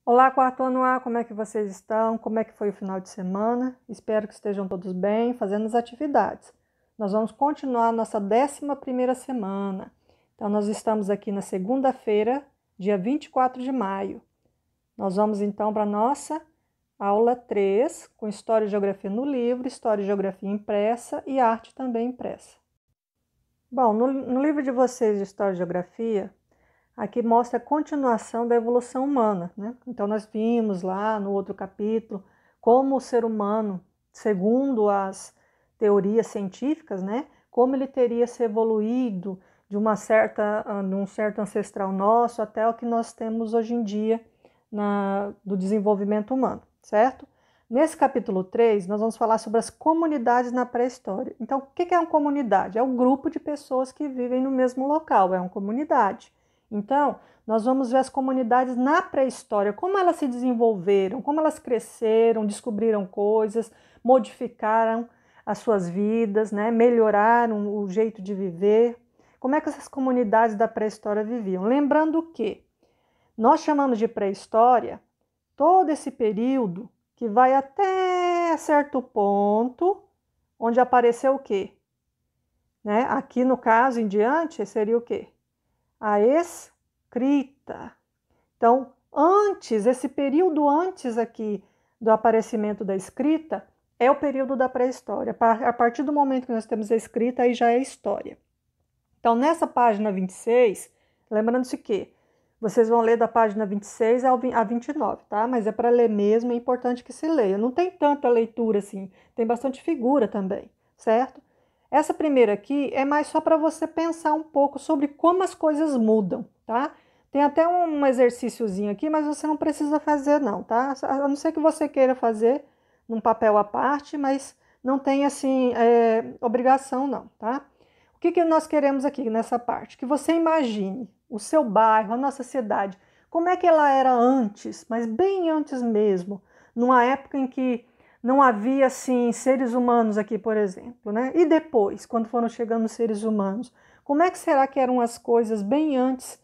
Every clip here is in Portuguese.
Olá, quarto ano A, como é que vocês estão? Como é que foi o final de semana? Espero que estejam todos bem, fazendo as atividades. Nós vamos continuar a nossa 11ª semana. Então, nós estamos aqui na segunda-feira, dia 24 de maio. Nós vamos então para a nossa aula 3, com História e Geografia no livro, História e Geografia impressa e Arte também impressa. Bom, no livro de vocês de História e Geografia, aqui mostra a continuação da evolução humana, né? Então nós vimos lá no outro capítulo como o ser humano, segundo as teorias científicas, né, como ele teria se evoluído de um certo ancestral nosso até o que nós temos hoje em dia do desenvolvimento humano, certo? Nesse capítulo 3, nós vamos falar sobre as comunidades na pré-história. Então, o que é uma comunidade? É um grupo de pessoas que vivem no mesmo local, é uma comunidade. Então, nós vamos ver as comunidades na pré-história, como elas se desenvolveram, como elas cresceram, descobriram coisas, modificaram as suas vidas, né? Melhoraram o jeito de viver. Como é que essas comunidades da pré-história viviam? Lembrando que nós chamamos de pré-história todo esse período que vai até certo ponto, onde apareceu o quê? Né? Aqui no caso em diante seria o quê? A escrita. Então, esse período antes aqui do aparecimento da escrita é o período da pré-história. A partir do momento que nós temos a escrita, aí já é história. Então, nessa página 26, lembrando-se que vocês vão ler da página 26 a 29, tá? Mas é para ler mesmo, é importante que se leia. Não tem tanta leitura assim, tem bastante figura também, certo? Essa primeira aqui é mais só para você pensar um pouco sobre como as coisas mudam, tá? Tem até um exercíciozinho aqui, mas você não precisa fazer não, tá? A não ser que você queira fazer num papel à parte, mas não tem assim obrigação não, tá? O que nós queremos aqui nessa parte? Que você imagine o seu bairro, a nossa cidade, como é que ela era antes, mas bem antes mesmo, numa época em que não havia assim seres humanos aqui, por exemplo, né? E depois, quando foram chegando os seres humanos, como é que será que eram as coisas bem antes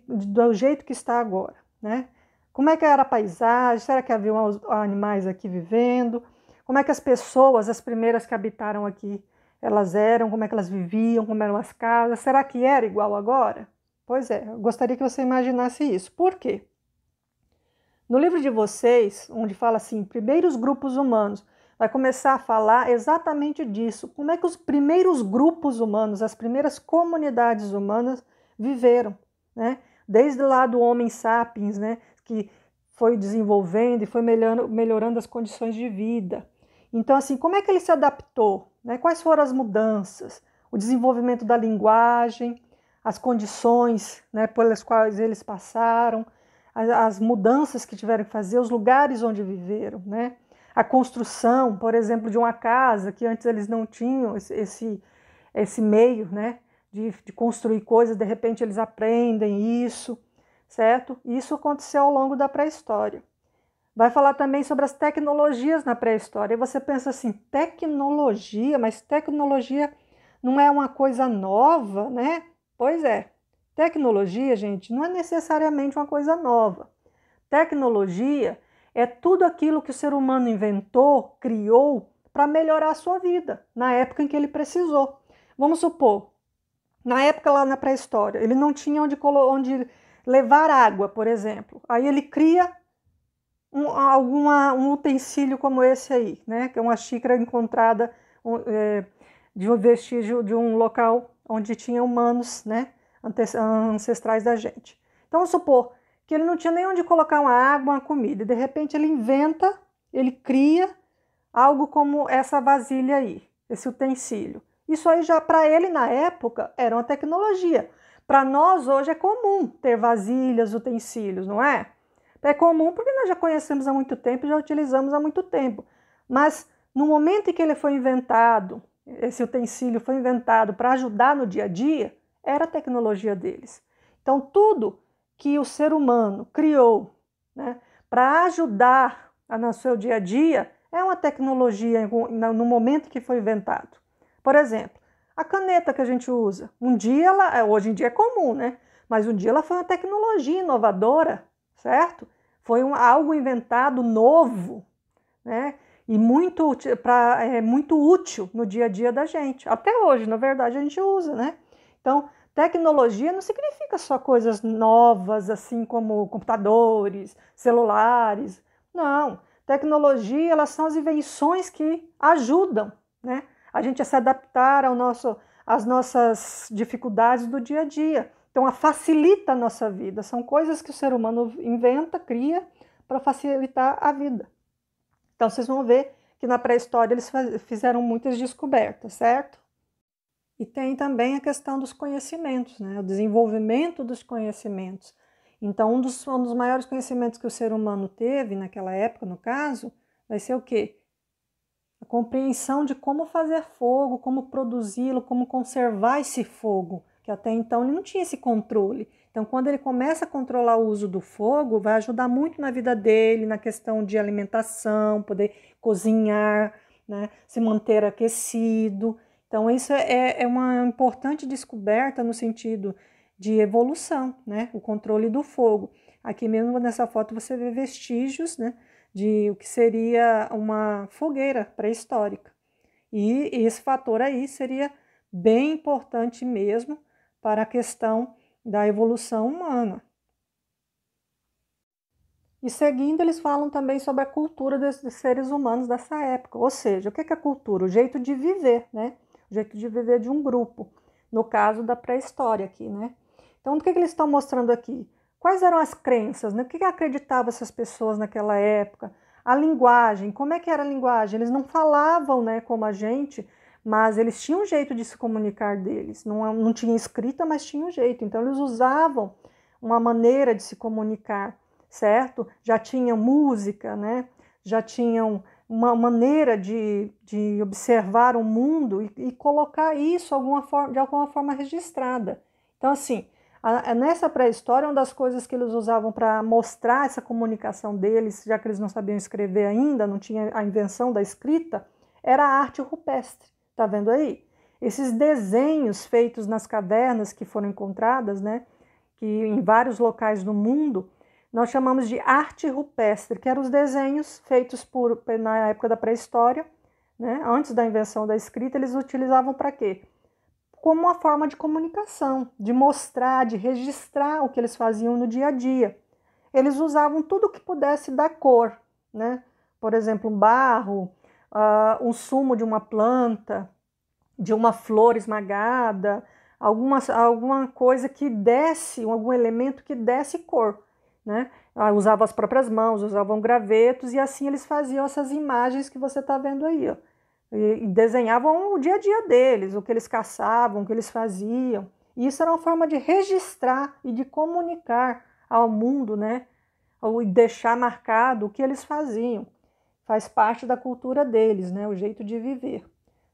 do jeito que está agora, né? Como é que era a paisagem? Será que havia animais aqui vivendo? Como é que as pessoas, as primeiras que habitaram aqui, elas eram? Como é que elas viviam? Como eram as casas? Será que era igual agora? Pois é, eu gostaria que você imaginasse isso. Por quê? No livro de vocês, onde fala assim, primeiros grupos humanos, vai começar a falar exatamente disso. Como é que os primeiros grupos humanos, as primeiras comunidades humanas viveram, né? Desde lá do Homo sapiens, né? Que foi desenvolvendo e foi melhorando as condições de vida. Então, assim, como é que ele se adaptou? Né? Quais foram as mudanças? O desenvolvimento da linguagem, as condições, né, pelas quais eles passaram, as mudanças que tiveram que fazer, os lugares onde viveram, né? A construção, por exemplo, de uma casa, que antes eles não tinham esse meio, né, de construir coisas, de repente eles aprendem isso, certo? Isso aconteceu ao longo da pré-história. Vai falar também sobre as tecnologias na pré-história. E você pensa assim, tecnologia? Mas tecnologia não é uma coisa nova, né? Pois é. Tecnologia, gente, não é necessariamente uma coisa nova. Tecnologia é tudo aquilo que o ser humano inventou, criou para melhorar a sua vida, na época em que ele precisou. Vamos supor, na época lá na pré-história, ele não tinha onde levar água, por exemplo. Aí ele cria um utensílio como esse aí, né? Que é uma xícara encontrada de um vestígio de um local onde tinha humanos, né? Ancestrais da gente. Então, vamos supor que ele não tinha nem onde colocar uma água, uma comida, e de repente ele inventa, ele cria algo como essa vasilha aí, esse utensílio. Isso aí já para ele na época era uma tecnologia. Para nós hoje é comum ter vasilhas, utensílios, não é? É comum porque nós já conhecemos há muito tempo e já utilizamos há muito tempo. Mas no momento em que ele foi inventado, esse utensílio foi inventado para ajudar no dia a dia, era a tecnologia deles. Então, tudo que o ser humano criou, né, para ajudar no seu dia a dia é uma tecnologia no momento que foi inventado. Por exemplo, a caneta que a gente usa. Hoje em dia é comum, né? Mas um dia ela foi uma tecnologia inovadora, certo? foi algo inventado novo, né? E muito útil no dia a dia da gente. Até hoje, na verdade, a gente usa, né? Então, tecnologia não significa só coisas novas, assim como computadores, celulares. Não. Tecnologia, elas são as invenções que ajudam, né, a gente a se adaptar às nossas dificuldades do dia a dia. Então, facilita a nossa vida. São coisas que o ser humano inventa, cria, para facilitar a vida. Então, vocês vão ver que na pré-história eles fizeram muitas descobertas, certo? E tem também a questão dos conhecimentos, né? O desenvolvimento dos conhecimentos. Então, um dos maiores conhecimentos que o ser humano teve naquela época, no caso, vai ser o quê? A compreensão de como fazer fogo, como produzi-lo, como conservar esse fogo, que até então ele não tinha esse controle. Então, quando ele começa a controlar o uso do fogo, vai ajudar muito na vida dele, na questão de alimentação, poder cozinhar, né, se manter aquecido. Então, isso é uma importante descoberta no sentido de evolução, né, o controle do fogo. Aqui mesmo nessa foto você vê vestígios, né, de o que seria uma fogueira pré-histórica. E esse fator aí seria bem importante mesmo para a questão da evolução humana. E seguindo, eles falam também sobre a cultura dos seres humanos dessa época. Ou seja, o que é a cultura? O jeito de viver, né? O jeito de viver de um grupo, no caso da pré-história aqui, né? Então, o que eles estão mostrando aqui? Quais eram as crenças, né? O que acreditavam essas pessoas naquela época? A linguagem, como é que era a linguagem? Eles não falavam, né, como a gente, mas eles tinham um jeito de se comunicar deles. Não tinha escrita, mas tinha um jeito. Então, eles usavam uma maneira de se comunicar, certo? Já tinham música, né? Já tinham uma maneira de observar o mundo e colocar isso de alguma forma registrada. Então, assim, nessa pré-história, uma das coisas que eles usavam para mostrar essa comunicação deles, já que eles não sabiam escrever ainda, não tinha a invenção da escrita, era a arte rupestre. Tá vendo aí? Esses desenhos feitos nas cavernas que foram encontradas, né, que em vários locais do mundo, nós chamamos de arte rupestre, que eram os desenhos feitos na época da pré-história, né, antes da invenção da escrita, eles utilizavam para quê? Como uma forma de comunicação, de mostrar, de registrar o que eles faziam no dia a dia. Eles usavam tudo que pudesse dar cor, né? Por exemplo, um barro, um sumo de uma planta, de uma flor esmagada, alguma coisa que desse, algum elemento que desse cor, né? Usavam as próprias mãos, usavam gravetos e assim eles faziam essas imagens que você está vendo aí, ó. E desenhavam o dia a dia deles, o que eles caçavam, o que eles faziam. E isso era uma forma de registrar e de comunicar ao mundo, né? Ou deixar marcado o que eles faziam. Faz parte da cultura deles, né? O jeito de viver,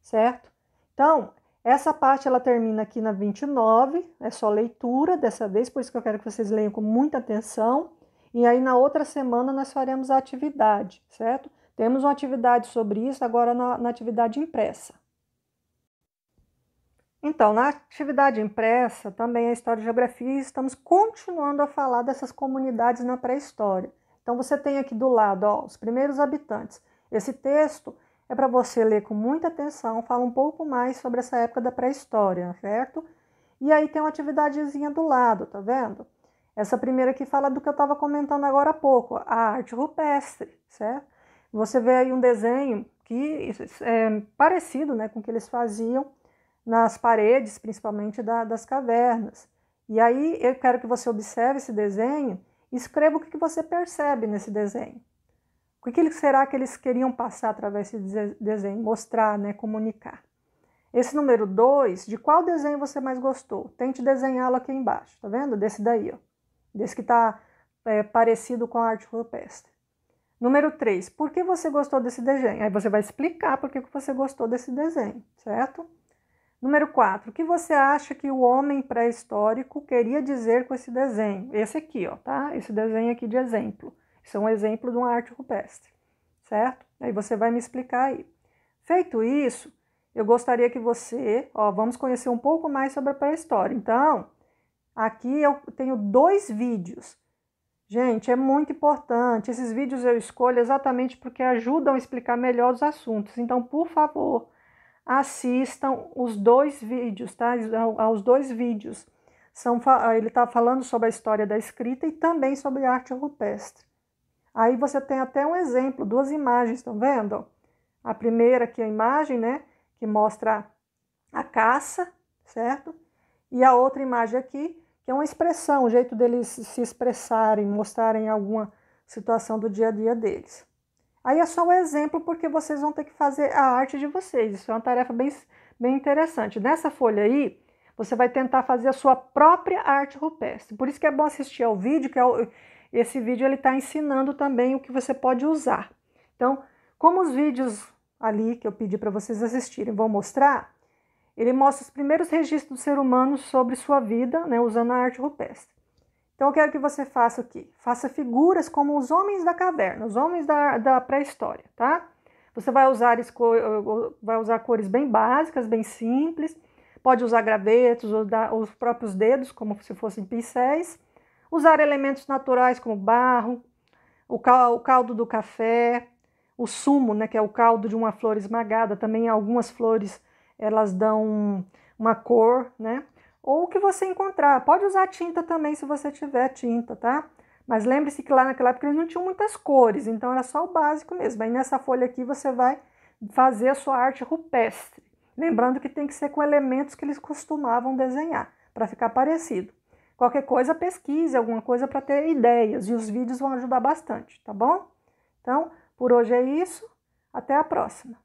certo? Então, essa parte ela termina aqui na 29, é só leitura dessa vez, por isso que eu quero que vocês leiam com muita atenção. E aí na outra semana nós faremos a atividade, certo? Temos uma atividade sobre isso agora na atividade impressa. Então, na atividade impressa, também é História e Geografia, e estamos continuando a falar dessas comunidades na pré-história. Então, você tem aqui do lado, ó, os primeiros habitantes. Esse texto é para você ler com muita atenção, fala um pouco mais sobre essa época da pré-história, certo? E aí tem uma atividadezinha do lado, tá vendo? Essa primeira aqui fala do que eu estava comentando agora há pouco, a arte rupestre, certo? Você vê aí um desenho que é parecido, né, com o que eles faziam nas paredes, principalmente das cavernas. E aí eu quero que você observe esse desenho e escreva o que você percebe nesse desenho. O que será que eles queriam passar através desse desenho? Mostrar, né, comunicar. Esse número 2, de qual desenho você mais gostou? Tente desenhá-lo aqui embaixo, tá vendo? Desse daí, ó. Desse que está parecido com a arte rupestre. Número 3, por que você gostou desse desenho? Aí você vai explicar por que você gostou desse desenho, certo? Número 4, o que você acha que o homem pré-histórico queria dizer com esse desenho? Esse aqui, ó, tá? Esse desenho aqui de exemplo. Isso é um exemplo de uma arte rupestre, certo? Aí você vai me explicar aí. Feito isso, eu gostaria que você, ó, vamos conhecer um pouco mais sobre a pré-história. Então, aqui eu tenho 2 vídeos. Gente, é muito importante. Esses vídeos eu escolho exatamente porque ajudam a explicar melhor os assuntos. Então, por favor, assistam os 2 vídeos, tá? Aos 2 vídeos. Ele está falando sobre a história da escrita e também sobre arte rupestre. Aí você tem até um exemplo, 2 imagens, estão vendo? A primeira aqui é a imagem, né? Que mostra a caça, certo? E a outra imagem aqui, que é uma expressão, o jeito deles se expressarem, mostrarem alguma situação do dia a dia deles. Aí é só um exemplo porque vocês vão ter que fazer a arte de vocês. Isso é uma tarefa bem interessante. Nessa folha aí, você vai tentar fazer a sua própria arte rupestre. Por isso que é bom assistir ao vídeo, esse vídeo ele está ensinando também o que você pode usar. Então, como os vídeos ali que eu pedi para vocês assistirem vão mostrar, ele mostra os primeiros registros do ser humano sobre sua vida, né, usando a arte rupestre. Então, eu quero que você faça aqui. Faça figuras como os homens da caverna, os homens da pré-história, tá? Você vai usar cores bem básicas, bem simples. Pode usar gravetos, ou os próprios dedos, como se fossem pincéis. Usar elementos naturais como barro, o caldo do café, o sumo, né, que é o caldo de uma flor esmagada. Também algumas flores, elas dão uma cor, né? Ou o que você encontrar. Pode usar tinta também, se você tiver tinta, tá? Mas lembre-se que lá naquela época eles não tinham muitas cores, então era só o básico mesmo. Aí nessa folha aqui você vai fazer a sua arte rupestre. Lembrando que tem que ser com elementos que eles costumavam desenhar, para ficar parecido. Qualquer coisa, pesquise alguma coisa para ter ideias, e os vídeos vão ajudar bastante, tá bom? Então, por hoje é isso. Até a próxima!